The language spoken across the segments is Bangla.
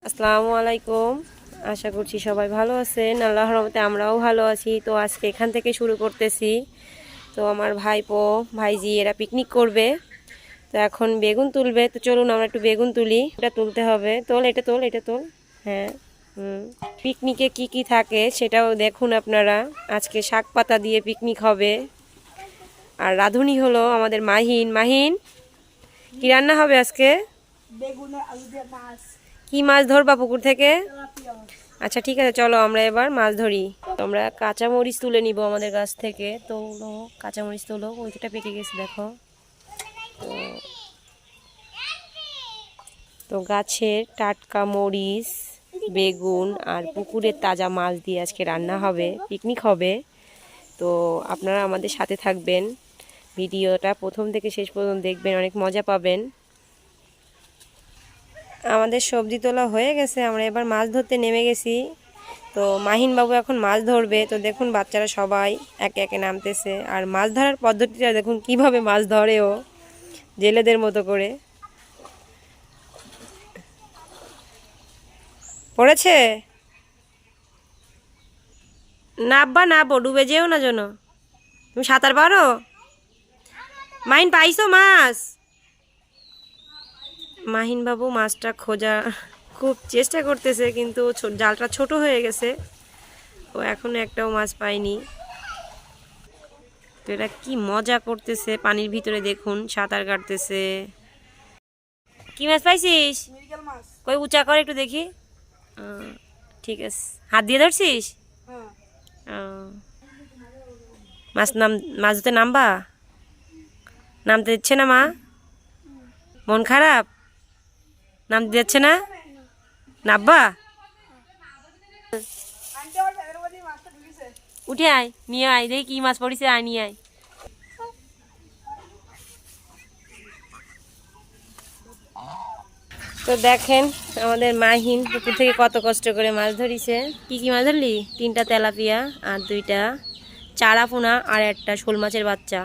আসসালামু আলাইকুম। আশা করছি সবাই ভালো আছেন। আল্লাহর রহমতে আমরাও ভালো আছি। তো আজকে এখান থেকে শুরু করতেছি। তো আমার ভাইপো ভাইজি এরা পিকনিক করবে। তো এখন বেগুন তুলবে। তো চলুন আমরা একটু বেগুন তুলি। এটা তুলতে হবে। এটা তোল। হ্যাঁ। পিকনিকে কি কি থাকে সেটাও দেখুন আপনারা। আজকে শাক পাতা দিয়ে পিকনিক হবে। আর রাঁধুনি হলো আমাদের মাহিন। মাহিন, কি রান্না হবে আজকে? বেগুন আলু দিয়ে মাছ। কি মাছ ধরবা পুকুর থেকে? তেলাপিয়া মাছ। আচ্ছা ঠিক আছে, চলো আমরা এবার মাছ ধরি। তোমরা কাঁচামরিচ তুলে নিব আমাদের গাছ থেকে। তোলো, কাঁচামরিচ তোলো, ওইটা পেকে গেছে দেখো। তো তো গাছের টাটকা মরিচ, বেগুন আর পুকুরের তাজা মাছ দিয়ে আজকে রান্না হবে, পিকনিক হবে। তো আপনারা আমাদের সাথে থাকবেন, ভিডিওটা প্রথম থেকে শেষ পর্যন্ত দেখবেন, অনেক মজা পাবেন। আমাদের সবজি তোলা হয়ে গেছে, আমরা এবার মাছ ধরতে নেমে গেছি। তো মাহিন বাবু এখন মাছ ধরবে। তো দেখুন বাচ্চারা সবাই একে একে নামতেছে। আর মাছ ধরার পদ্ধতিটা দেখুন কিভাবে মাছ ধরে ও, জেলেদের মতো করে। পড়েছে? নাববা নাবো, ডুবে যেও না যেন। তুমি সাঁতার পারো? মাহিন পাইছো মাছ? মাহিন বাবু মাছটা খোঁজা খুব চেষ্টা করতেছে, কিন্তু জালটা ছোট হয়ে গেছে, ও এখনো একটাও মাছ পায়নি। তো এরা কি মজা করতেছে পানির ভিতরে, দেখুন সাঁতার কাটতেছে। কি মাছ পাইছিস? মৃগেল মাছ। কই উঁচা কর একটু দেখি। ঠিক আছে, হাত দিয়ে ধরছিস? হ্যাঁ। আহ, মাছ ধরতে নামবা? নামতে দিচ্ছে না মা? মন খারাপ? নামতে দিচ্ছে না? নামবা? আনতে ওর ব্যাগের মধ্যে মাছটা ঢুকেছে। উঠে আয়, নিয়ে আয়, দেখি কি মাছ পড়িছে, আয় নিয়ে আয়। তো দেখেন আমাদের মাহিন পুকুর থেকে কত কষ্ট করে মাছ ধরিছে। কি কি মাছ ধরলি? 3টা তেলাপিয়া আর 2টা চারা পোনা আর একটা শোল মাছের বাচ্চা।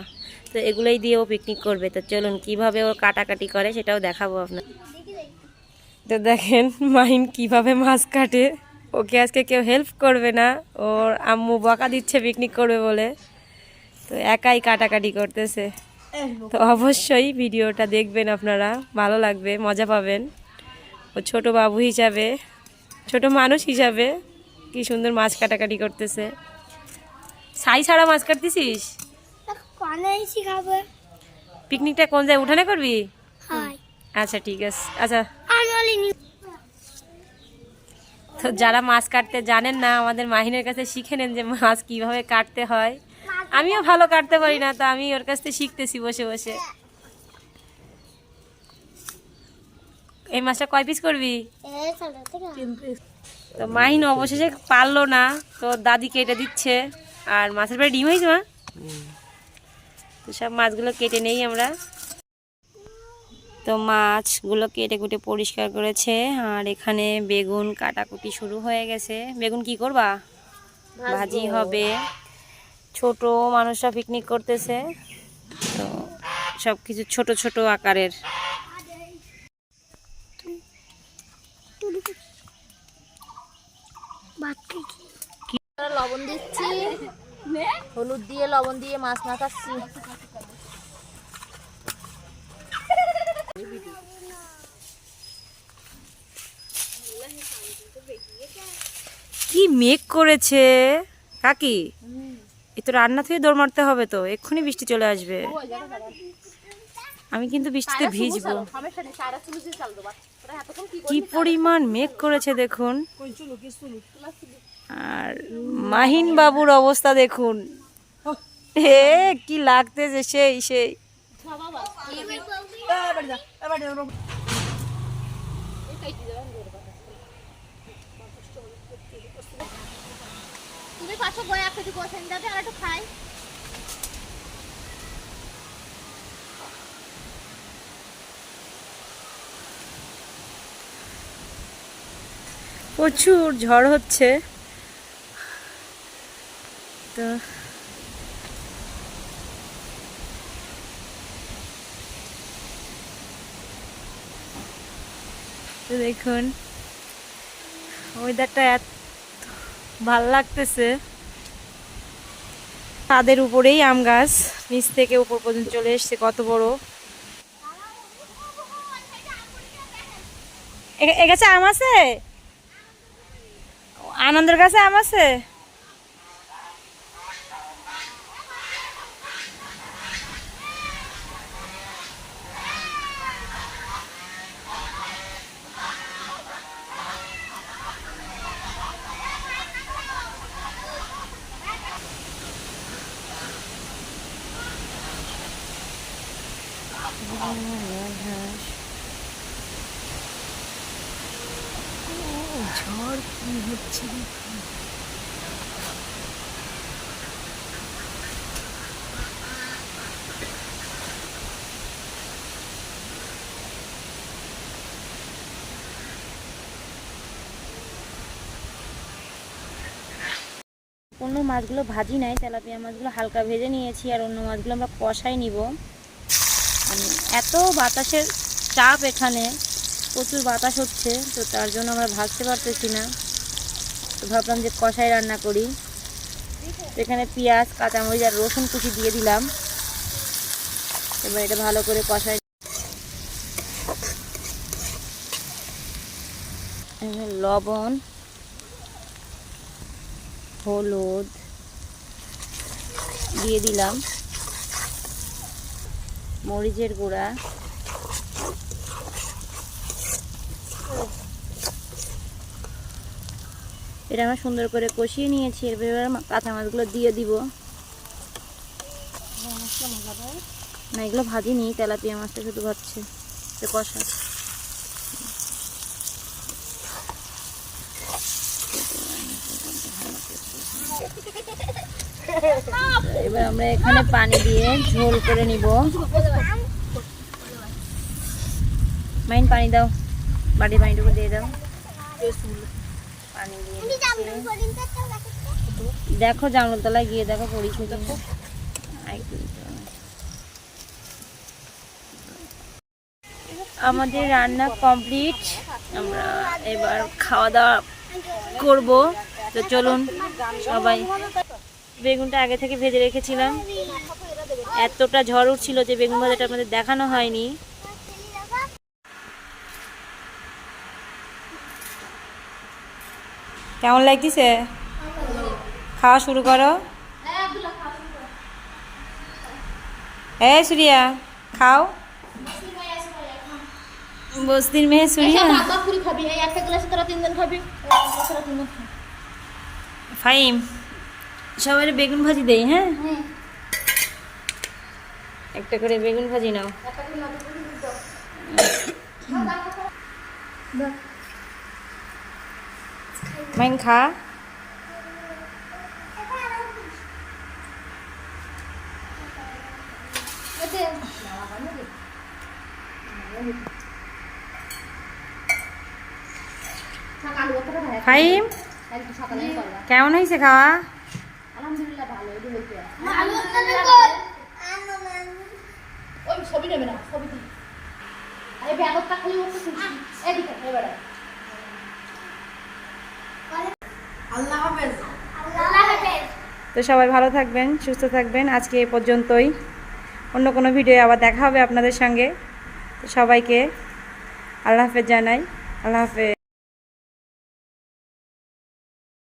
তো এগুলোই দিয়ে ও পিকনিক করবে। তো চলুন কিভাবে ও কাটাকাটি করে সেটাও দেখাবো আপনার। তো দেখেন মাহিন কিভাবে মাছ কাটে। ওকে আজকে কেউ হেল্প করবে না, ওর আম্মু বকা দিচ্ছে পিকনিক করবে বলে। তো একাই কাটাকাটি করতেছে। তো অবশ্যই ভিডিওটা দেখবেন আপনারা, ভালো লাগবে, মজা পাবেন। ও ছোট বাবু হিসাবে, ছোট মানুষ হিসাবে কি সুন্দর মাছ কাটাকাটি করতেছে। ছাই ছাড়া মাছ কাটতেছিস? পিকনিকটা কোন জায়গায়, উঠানে করবি? আচ্ছা ঠিক আছে। আচ্ছা, তো যারা মাছ কাটতে জানেন না, আমাদের মাহিনের কাছে শিখে নেন যে মাছ কিভাবে কাটতে হয়। আমিও ভালো কাটতে পারি না, তো আমি ওর কাছ থেকে শিখতেছি বসে বসে। এই মাছটা কয় পিস করবি? তো মাহিন অবশেষে পারলো না, তো দাদি কেটে দিচ্ছে। আর মাছের পরে ডিম হয়েছে মা। তো সব মাছগুলো কেটে নেই আমরা। তো মাছগুলো কেটে কুটে পরিষ্কার করেছে। আর এখানে বেগুন কাটাকুটি শুরু হয়ে গেছে। বেগুন কি করবা? ভাজি হবে। ছোট মানুষরা পিকনিক করতেছে, তো সব কিছু ছোট ছোট আকারের। লবণ দিচ্ছি, হলুদ দিয়ে লবণ দিয়ে মাছ মাখাচ্ছি। কি মেঘ করেছে কাকি! এ তো রান্না থেকে দৌড় মারতে হবে, তো এক্ষুনি বৃষ্টি চলে আসবে। আমি কিন্তু বৃষ্টিতে ভিজবো। কি পরিমাণ মেঘ করেছে দেখুন। আর মাহিন বাবুর অবস্থা দেখুন, হে কি লাগতেছে, সেই সেই। তুমি পাঁচশো গয়া খেতে বসেন যাবে আর একটু খাই। প্রচুর ঝড় হচ্ছে। তো দেখুন ওয়েদারটা এত ভাল লাগতেছে। ছাদের উপরেই আম গাছ, নিচ থেকে উপর পর্যন্ত চলে এসছে, কত বড়। এ গাছে আম আছে, আনন্দের গাছে আম আছে। ঝড় কি হচ্ছে দেখুন। অন্য মাছগুলো ভাজি নাই, তেলাপিয়া মাছগুলো হালকা ভেজে নিয়েছি, আর অন্য মাছগুলো আমরা কষাই নিব। এত বাতাসের চাপ, এখানে প্রচুর বাতাস হচ্ছে, তো তার জন্য আমরা ভাজতে পারতেছি না। তো ভাবলাম যে কষাই রান্না করি। তো এখানে পেঁয়াজ, কাঁচামরিচ আর রসুন কুচি দিয়ে দিলাম। এবার এটা ভালো করে কষাই। লবণ, হলুদ দিয়ে দিলাম, মরিচের গুঁড়া, এটা আমরা সুন্দর করে কষিয়ে নিয়েছি। এরপর কাঁচা মাছগুলো দিয়ে দিব। না, এগুলো ভাজিনি, তেলাপিয়া মাছটা শুধু ভাজছে, কষা। এবার আমরা এখানে পানি দিয়ে ঝোল করে নিব। মাইন পানি দাও, বাটির পানিটুকু দিয়ে দাও। পানি দিয়ে দেখো, জামরুল তলায় গিয়ে দেখো পড়িছে। আমাদের রান্না কমপ্লিট, আমরা এবার খাওয়া দাওয়া করব। তো চলুন সবাই। বেগুনটা আগে থেকে ভেজে রেখেছিলাম, এতটা ঝড় উঠছিল যে বেগুন ভাজাটা আপনাদের দেখানো হয়নি। কেমন লাগতেছে? খাওয়া শুরু করো। এই সুরিয়া, খাও। বস্তির মেয়ে সুরিয়া। ফাইম, সবাই বেগুন ভাজি দেই। হ্যাঁ, একটা করে বেগুন ভাজি নাও। মাইন খা। ফাইম, কেমন হয়েছে খাওয়া? তো সবাই ভালো থাকবেন, সুস্থ থাকবেন। আজকে এ পর্যন্তই, অন্য কোনো ভিডিও আবার দেখা হবে আপনাদের সঙ্গে। তো সবাইকে আল্লাহ হাফেজ জানাই। আল্লাহ হাফেজ।